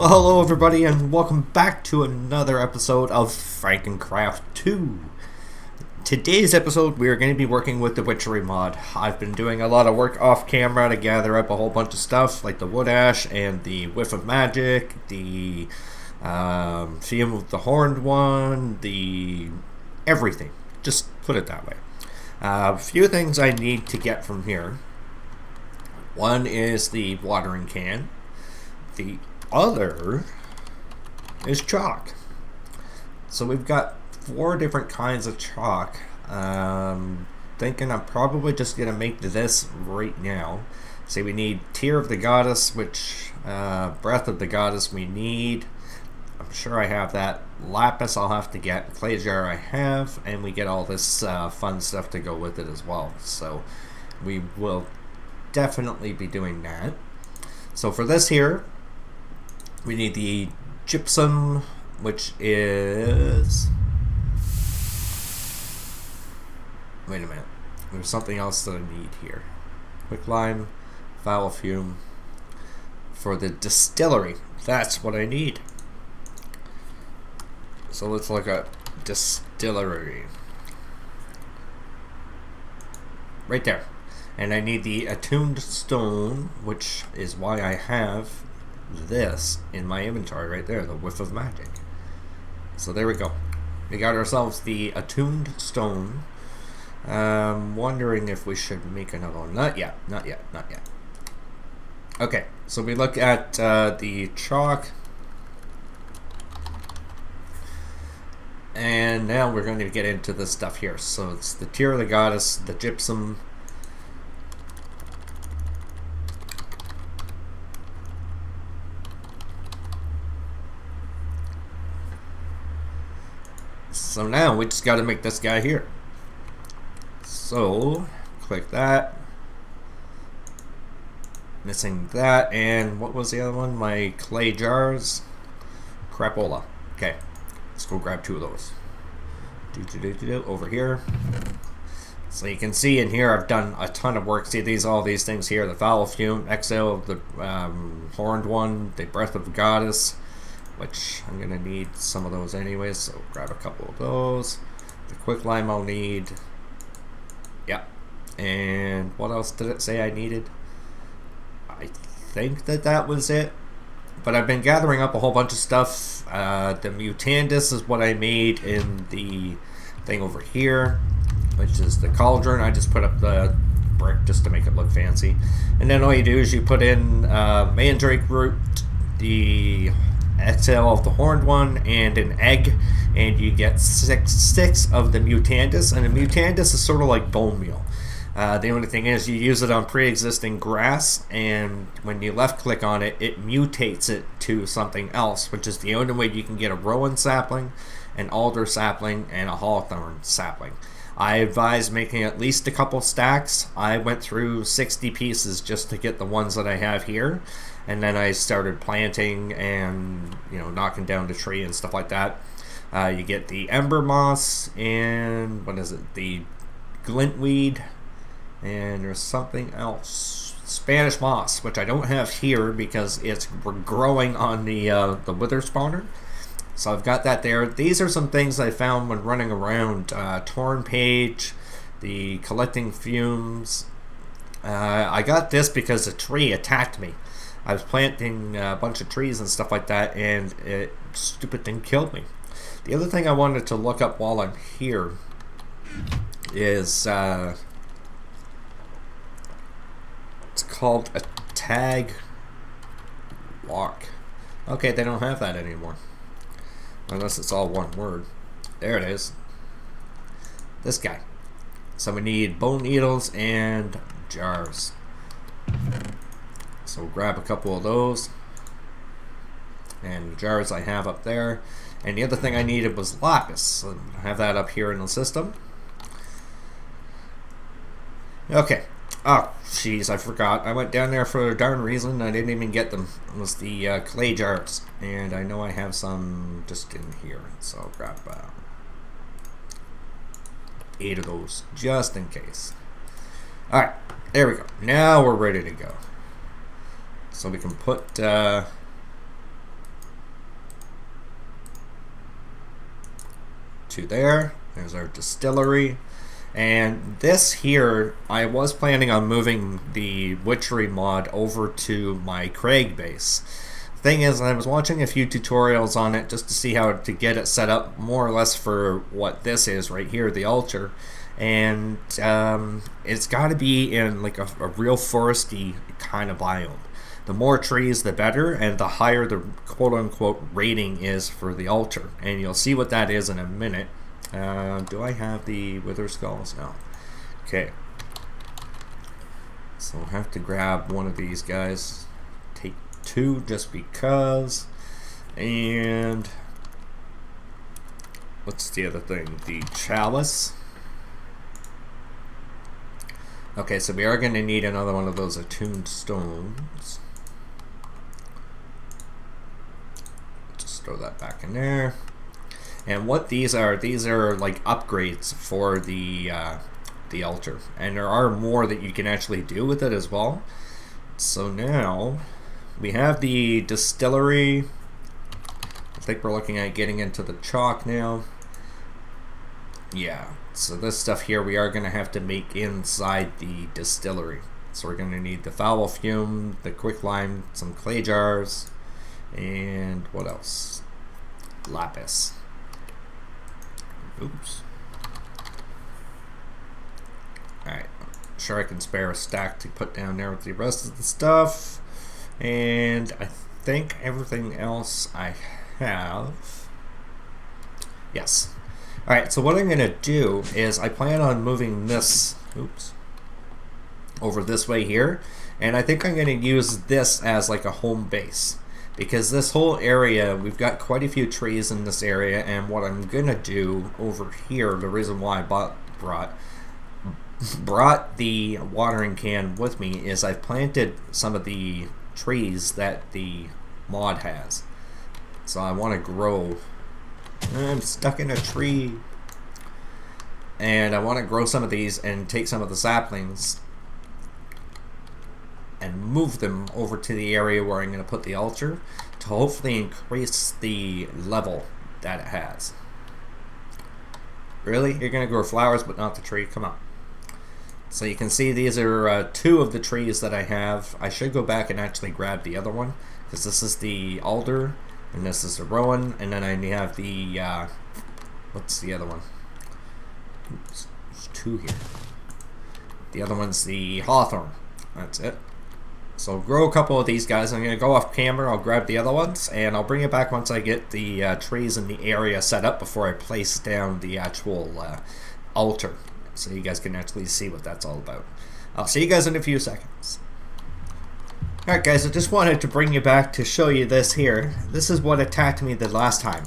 Well, hello everybody and welcome back to another episode of FrankenCraft 2. Today's episode we are going to be working with the Witchery mod. I've been doing a lot of work off camera to gather up a whole bunch of stuff like the wood ash and the whiff of magic, the fume of the horned one, the everything. Just put it that way. A few things I need to get from here. One is the watering can. The other is chalk. So we've got 4 different kinds of chalk. Thinking I'm probably just gonna make this right now. See, we need Tear of the Goddess, which Breath of the Goddess we need. I'm sure I have that. Lapis I'll have to get. Clay jar I have, and we get all this fun stuff to go with it as well. So we will definitely be doing that. So for this here, we need the gypsum, which is... Wait a minute. There's something else that I need here. Quicklime, foul fume. For the distillery. That's what I need. So let's look at distillery. Right there. And I need the attuned stone, which is why I have this in my inventory right there, the whiff of magic. So there we go. We got ourselves the attuned stone. Wondering if we should make another one. Not yet. Okay, so we look at the chalk. And now we're going to get into this stuff here. So it's the Tear of the Goddess, the gypsum. So now we just got to make this guy here. So click that. Missing that, and what was the other one? My clay jars. Crapola. Okay, let's go grab 2 of those. Over here. So you can see in here I've done a ton of work. See all these things here: the foul fume, exhale of the horned one, the breath of the goddess, which I'm gonna need some of those anyways, so grab a couple of those. The quicklime I'll need. Yeah. And what else did it say I needed? I think that was it. But I've been gathering up a whole bunch of stuff. The Mutandis is what I made in the thing over here, which is the cauldron. I just put up the brick just to make it look fancy. And then all you do is you put in mandrake root, the exhale of the horned one, and an egg, and you get six of the Mutandis. And the Mutandis is sort of like bone meal. The only thing is you use it on pre-existing grass, and when you left click on it, it mutates it to something else, which is the only way you can get a rowan sapling, an alder sapling, and a hawthorn sapling. I advise making at least a couple stacks. I went through 60 pieces just to get the ones that I have here, and then I started planting and knocking down the tree and stuff like that. You get the ember moss and what is it? The glintweed, and there's something else, Spanish moss, which I don't have here because it's growing on the wither spawner. So I've got that there. These are some things I found when running around. Torn page, the collecting fumes. I got this because a tree attacked me. I was planting a bunch of trees and stuff like that, and stupid thing killed me. The other thing I wanted to look up while I'm here is it's called a tag lock. Okay, they don't have that anymore. Unless it's all one word. There it is. This guy. So we need bone needles and jars. So grab a couple of those. And the jars I have up there. And the other thing I needed was lapis. So I have that up here in the system. Okay. Oh, jeez, I forgot. I went down there for a darn reason. I didn't even get them. It was the clay jars. And I know I have some just in here. So I'll grab 8 of those, just in case. Alright, there we go. Now we're ready to go. So we can put to there. There's our distillery. And this here, I was planning on moving the Witchery mod over to my Craig base. Thing is, I was watching a few tutorials on it just to see how to get it set up more or less for what this is right here, the altar. And it's got to be in like a real foresty kind of biome. The more trees, the better, and the higher the quote-unquote rating is for the altar. And you'll see what that is in a minute. Do I have the wither skulls? No. Okay. So I'll have to grab one of these guys. Take 2 just because. And what's the other thing? The chalice. Okay, so we are going to need another one of those attuned stones. Just throw that back in there. And what these are like upgrades for the altar, and there are more that you can actually do with it as well. So now we have the distillery. I think we're looking at getting into the chalk now. Yeah, so this stuff here we are going to have to make inside the distillery. So we're going to need the foul fume, the quicklime, some clay jars, and what else? Lapis. Oops. Alright, sure I can spare a stack to put down there with the rest of the stuff. And I think everything else I have. Yes. Alright, so what I'm going to do is I plan on moving this over this way here. And I think I'm going to use this as like a home base. Because this whole area, we've got quite a few trees in this area, and what I'm going to do over here, the reason why I brought the watering can with me is I've planted some of the trees that the mod has. So I want to grow. I'm stuck in a tree. And I want to grow some of these and take some of the saplings and move them over to the area where I'm going to put the altar to hopefully increase the level that it has. Really? You're going to grow flowers but not the tree? Come on. So you can see these are 2 of the trees that I have. I should go back and actually grab the other one, because this is the alder and this is the rowan, and then I have the what's the other one? Oops, there's 2 here. The other one's the hawthorn. That's it. So grow a couple of these guys. I'm going to go off camera. I'll grab the other ones, and I'll bring it back once I get the trees in the area set up before I place down the actual altar, so you guys can actually see what that's all about. I'll see you guys in a few seconds. Alright guys, I just wanted to bring you back to show you this here. This is what attacked me the last time.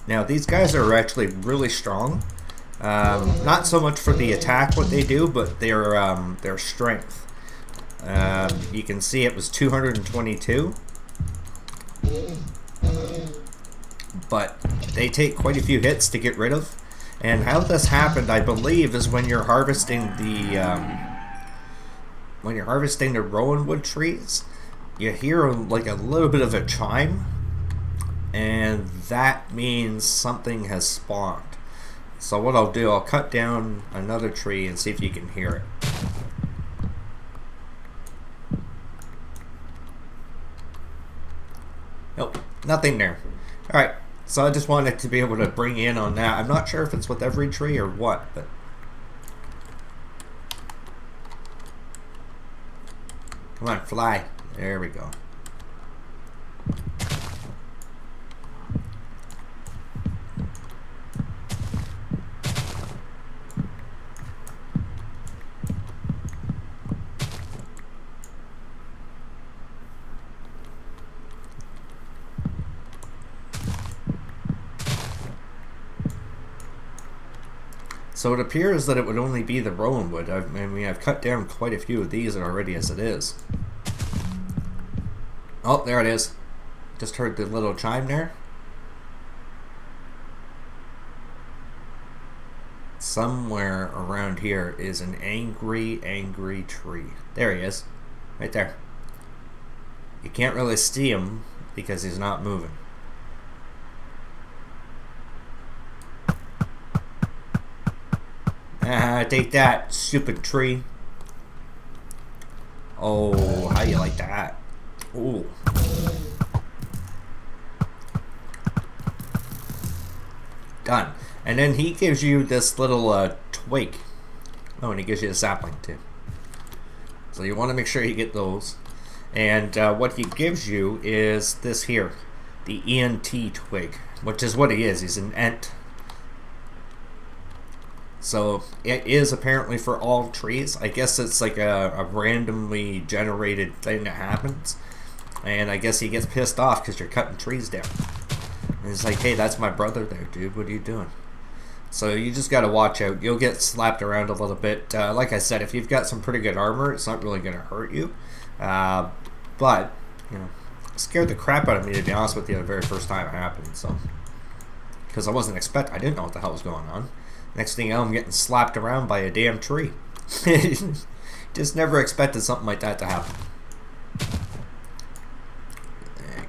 Now these guys are actually really strong. Not so much for the attack what they do, but their strength. You can see it was 222, but they take quite a few hits to get rid of. And how this happened, I believe, is when you're harvesting the rowan wood trees, you hear like a little bit of a chime, and that means something has spawned. So what I'll do, I'll cut down another tree and see if you can hear it. Nope, nothing there. Alright, so I just wanted to be able to bring in on that. I'm not sure if it's with every tree or what, but... Come on, fly. There we go. So it appears that it would only be the rowan wood. I mean, I've cut down quite a few of these already as it is. Oh, there it is. Just heard the little chime there. Somewhere around here is an angry, angry tree. There he is. Right there. You can't really see him because he's not moving. Take that, stupid tree. Oh, how you like that? Ooh. Done. And then he gives you this little twig. Oh, and he gives you a sapling too. So you want to make sure you get those. And what he gives you is this here, the ENT twig, which is what he is. He's an ent. So it is apparently for all trees. I guess it's like a randomly generated thing that happens. And I guess he gets pissed off because you're cutting trees down. And he's like, hey, that's my brother there, dude. What are you doing? So you just got to watch out. You'll get slapped around a little bit. Like I said, if you've got some pretty good armor, it's not really going to hurt you. But, you know, it scared the crap out of me, to be honest with you, the very first time it happened. So, because I wasn't expecting, I didn't know what the hell was going on. Next thing you know, I'm getting slapped around by a damn tree. Just never expected something like that to happen.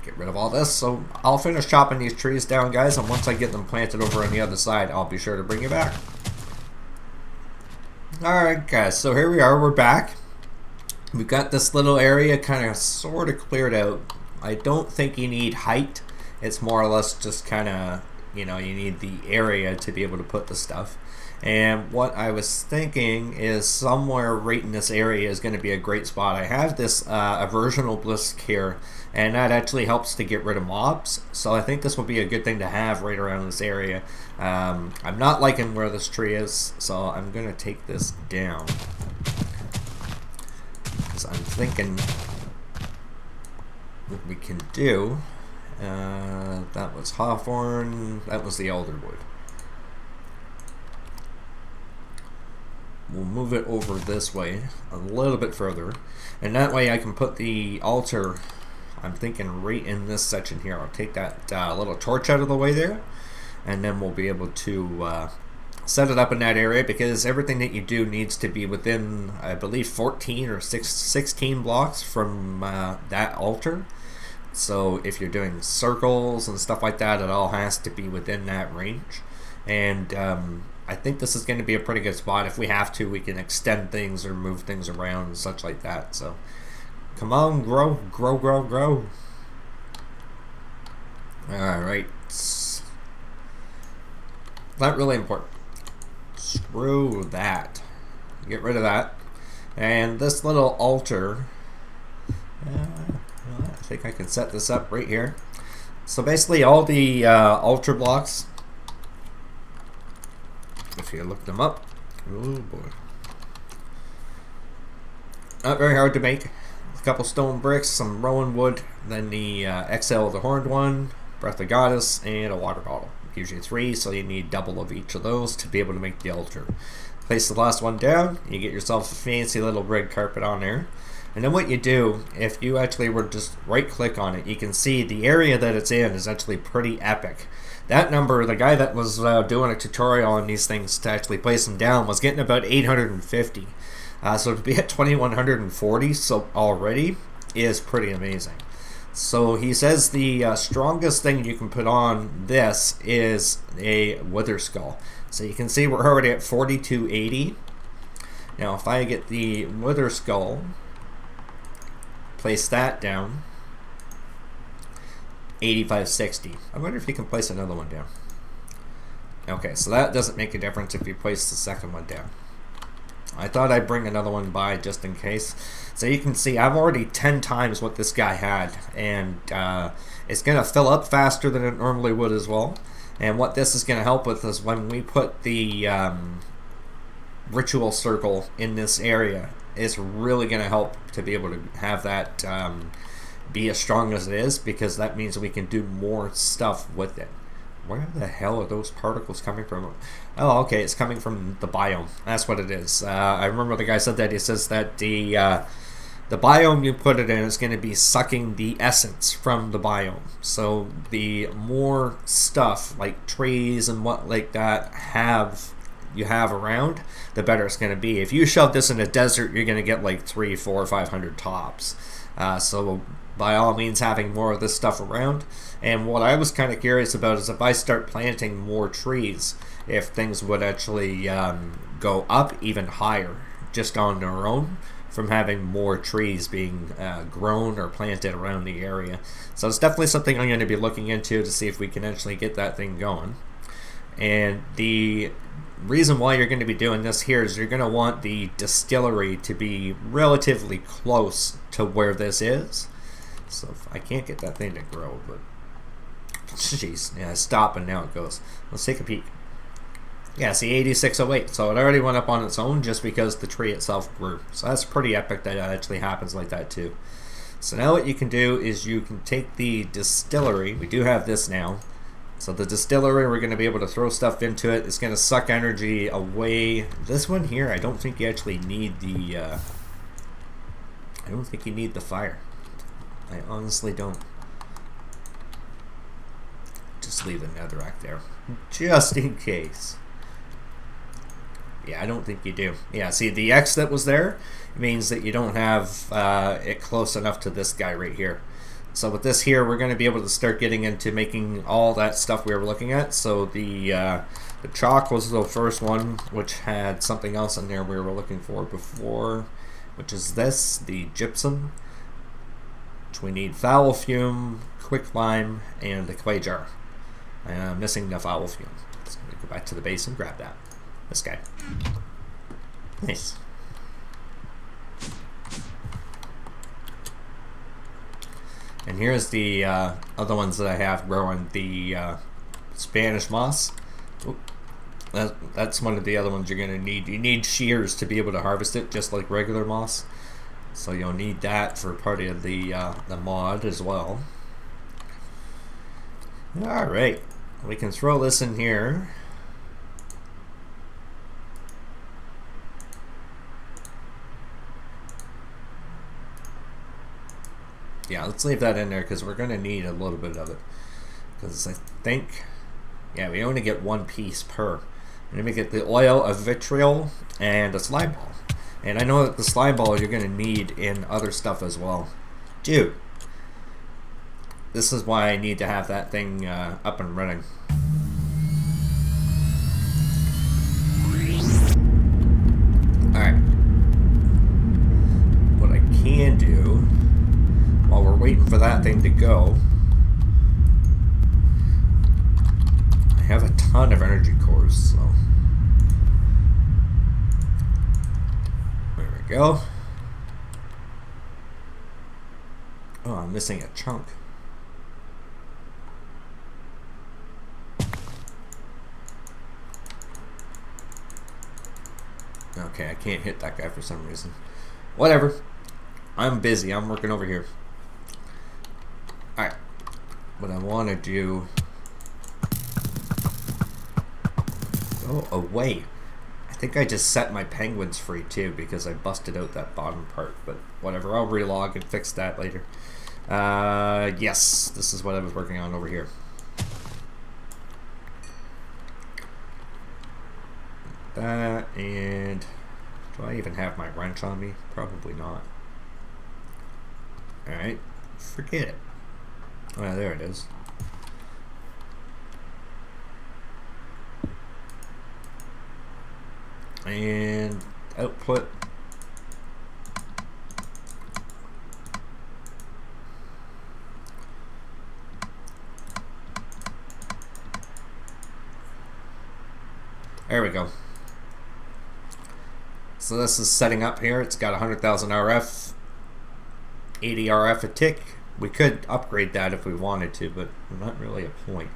Get rid of all this. So I'll finish chopping these trees down, guys, and once I get them planted over on the other side, I'll be sure to bring you back. Alright, guys, so here we are. We're back. We've got this little area kind of sort of cleared out. I don't think you need height. It's more or less just kind of, you know, you need the area to be able to put the stuff. And what I was thinking is somewhere right in this area is going to be a great spot. I have this aversional blisk here, and that actually helps to get rid of mobs. So I think this will be a good thing to have right around this area. I'm not liking where this tree is, so I'm going to take this down. Because I'm thinking what we can do. That was hawthorn. That was the elderwood. We'll move it over this way a little bit further, and that way I can put the altar, I'm thinking, right in this section here. I'll take that little torch out of the way there, and then we'll be able to set it up in that area, because everything that you do needs to be within, I believe, 14 or 16 blocks from that altar. So if you're doing circles and stuff like that, it all has to be within that range. And I think this is going to be a pretty good spot. If we have to, we can extend things or move things around and such like that. So come on, grow, grow, grow, grow. Alright. Not really important. Screw that. Get rid of that. And this little altar, I think I can set this up right here. So basically all the altar blocks, if you look them up, oh boy, not very hard to make. A couple stone bricks, some rowan wood, then the XL, the horned one, Breath of Goddess, and a water bottle. Gives you 3, so you need double of each of those to be able to make the altar. Place the last one down, you get yourself a fancy little red carpet on there. And then what you do, if you actually were just right click on it, you can see the area that it's in is actually pretty epic. That number, the guy that was doing a tutorial on these things to actually place them down, was getting about 850. So to be at 2140 so already is pretty amazing. So he says the strongest thing you can put on this is a wither skull. So you can see we're already at 4280. Now if I get the wither skull, place that down, 8560. I wonder if you can place another one down. Okay, so that doesn't make a difference if you place the second one down. I thought I'd bring another one by just in case. So you can see I've already 10 times what this guy had, and it's going to fill up faster than it normally would as well. And what this is going to help with is when we put the ritual circle in this area, it's really going to help to be able to have that be as strong as it is, because that means we can do more stuff with it. Where the hell are those particles coming from? Oh, okay, it's coming from the biome. That's what it is. I remember the guy said that. He says that the biome you put it in is going to be sucking the essence from the biome. So the more stuff like trees and what like that you have around, the better it's going to be. If you shove this in a desert, you're going to get like 300, 400, 500 tops. So by all means, having more of this stuff around. And what I was kind of curious about is if I start planting more trees, if things would actually go up even higher just on their own from having more trees being grown or planted around the area. So it's definitely something I'm going to be looking into to see if we can actually get that thing going. And the reason why you're going to be doing this here is you're going to want the distillery to be relatively close to where this is. So if I can't get that thing to grow, but jeez, yeah, stop and now it goes. Let's take a peek. Yeah, see, 8608. So it already went up on its own just because the tree itself grew. So that's pretty epic that it actually happens like that too. So now what you can do is you can take the distillery. We do have this now. So the distillery, we're going to be able to throw stuff into it. It's going to suck energy away. This one here, I don't think you actually need the... I don't think you need the fire. I honestly don't. Just leave the netherrack there. Just in case. Yeah, I don't think you do. Yeah, see, the X that was there means that you don't have it close enough to this guy right here. So with this here, we're going to be able to start getting into making all that stuff we were looking at. So the chalk was the first one, which had something else in there we were looking for before, which is this, the gypsum, which we need foul fume, quick lime, and the clay jar. I'm missing the foul fume. So I'm going to go back to the base and grab that. This guy. Nice. And here's the other ones that I have growing, the Spanish moss. Oop. That's one of the other ones you're going to need. You need shears to be able to harvest it, just like regular moss. So you'll need that for part of the mod as well. Alright, we can throw this in here. Yeah, let's leave that in there because we're going to need a little bit of it. Because I think, yeah, we only get one piece per. And then we get the oil, a vitriol, and a slime ball. And I know that the slime ball you're going to need in other stuff as well. Dude, this is why I need to have that thing up and running. Alright. What I can do, while we're waiting for that thing to go, I have a ton of energy cores, so there we go. Oh, I'm missing a chunk. Okay, I can't hit that guy for some reason. Whatever. I'm busy. I'm working over here. Alright. What I want to do... Go away. I think I just set my penguins free too because I busted out that bottom part. But whatever. I'll relog and fix that later. Yes. This is what I was working on over here. That, and do I even have my wrench on me? Probably not. Alright, forget it. Oh, there it is. And output. There we go. So this is setting up here. It's got 100,000 RF, 80 RF a tick. We could upgrade that if we wanted to, but not really a point.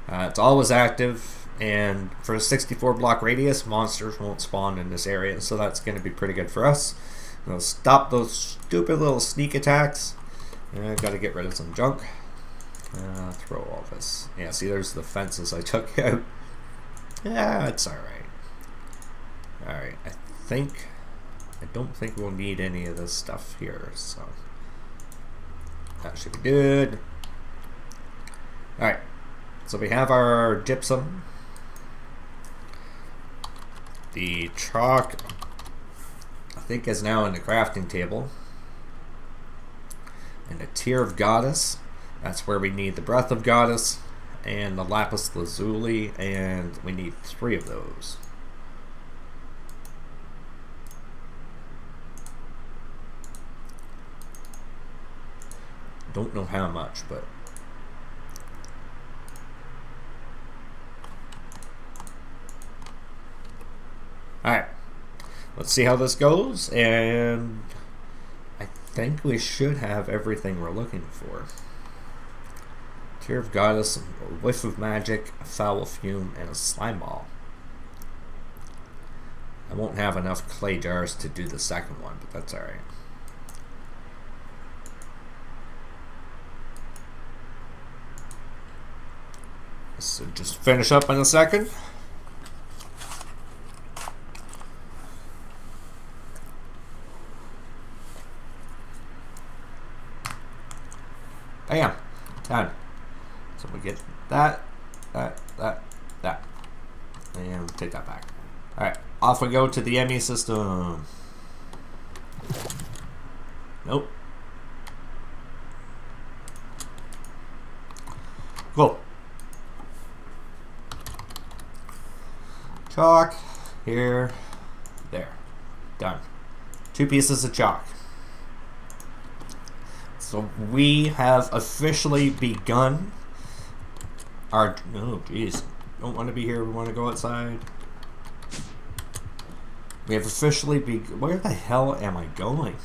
It's always active, and for a 64 block radius, monsters won't spawn in this area, so that's going to be pretty good for us. It'll stop those stupid little sneak attacks. I've got to get rid of some junk. Throw all this. Yeah, see, there's the fences I took out. Yeah, it's alright. Alright, I don't think we'll need any of this stuff here, so that should be good. Alright, so we have our gypsum. The chalk, I think, is now in the crafting table. And the Tear of Goddess, that's where we need the Breath of Goddess. and the lapis lazuli, and we need 3 of those. Don't know how much, but alright, let's see how this goes, and I think we should have everything we're looking for. Tear of Goddess, a whiff of magic, a foul fume, and a slime ball. I won't have enough clay jars to do the second one, but that's alright. So just finish up in a second. Bam! Done. So we get that, that, and take that back. Alright, off we go to the ME system. Nope. Cool. Chalk, here, there. Done. 2 pieces of chalk. So we have officially begun our... Oh, jeez. Don't want to be here. We want to go outside. We have officially begun... Where the hell am I going?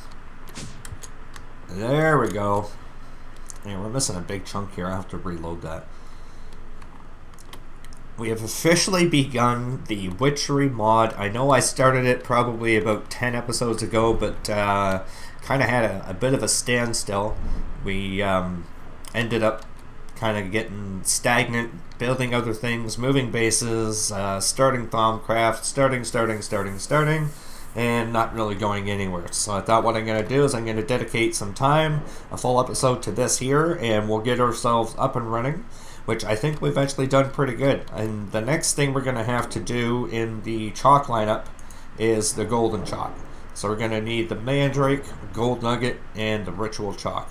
There we go. Yeah, we're missing a big chunk here. I'll have to reload that. We have officially begun the Witchery mod. I know I started it probably about 10 episodes ago, but kind of had a bit of a standstill. We ended up kind of getting stagnant, building other things, moving bases, starting Thaumcraft, starting, and not really going anywhere. So I thought what I'm going to do is I'm going to dedicate some time, a full episode to this here, and we'll get ourselves up and running, which I think we've actually done pretty good. And the next thing we're going to have to do in the chalk lineup is the golden chalk. So we're going to need the mandrake, gold nugget, and the ritual chalk.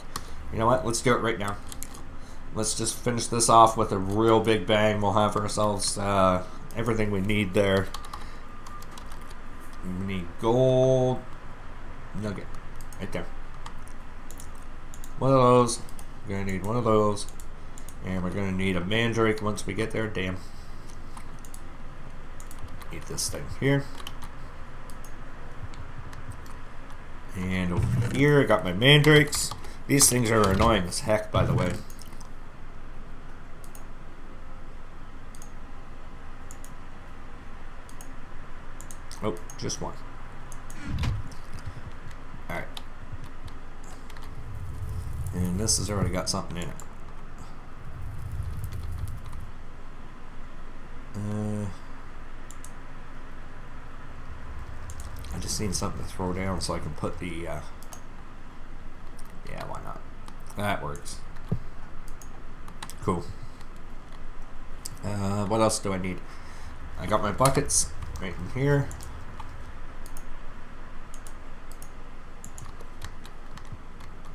You know what? Let's do it right now. Let's just finish this off with a real big bang. We'll have ourselves everything we need there. We need gold nugget right there. One of those. We're going to need one of those. And we're going to need a mandrake once we get there. Damn. Need this thing here. And over here I got my mandrakes. These things are annoying as heck, by the way. Oh, just one. Alright. And this has already got something in it. I just need something to throw down so I can put the yeah, why not? That works. Cool. What else do I need? I got my buckets right in here.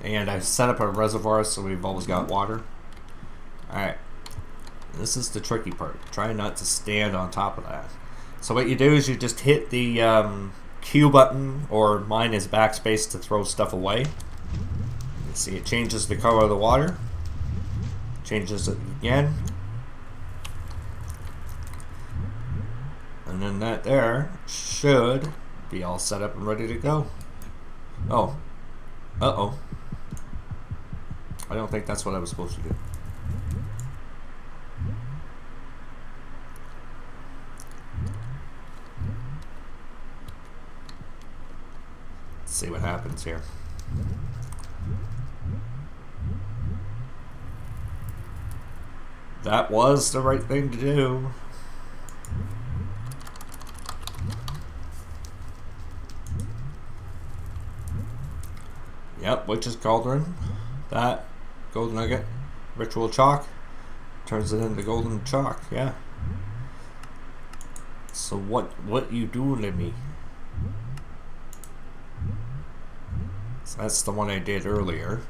And I've set up a reservoir so we've always got water. Alright. This is the tricky part. Try not to stand on top of that. So what you do is you just hit the Q button, or mine is backspace to throw stuff away. You see it changes the color of the water. Changes it again. And then that there should be all set up and ready to go. Oh. Uh-oh. I don't think that's what I was supposed to do. Let's see what happens here. That was the right thing to do. Yep, Witch's Cauldron. That gold nugget, ritual chalk, turns it into golden chalk. Yeah. So what you doing to me? So that's the one I did earlier.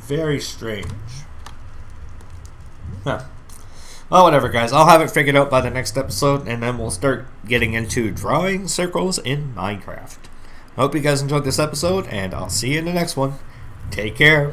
Very strange. Huh. Well, whatever, guys. I'll have it figured out by the next episode, and then we'll start getting into drawing circles in Minecraft. I hope you guys enjoyed this episode, and I'll see you in the next one. Take care.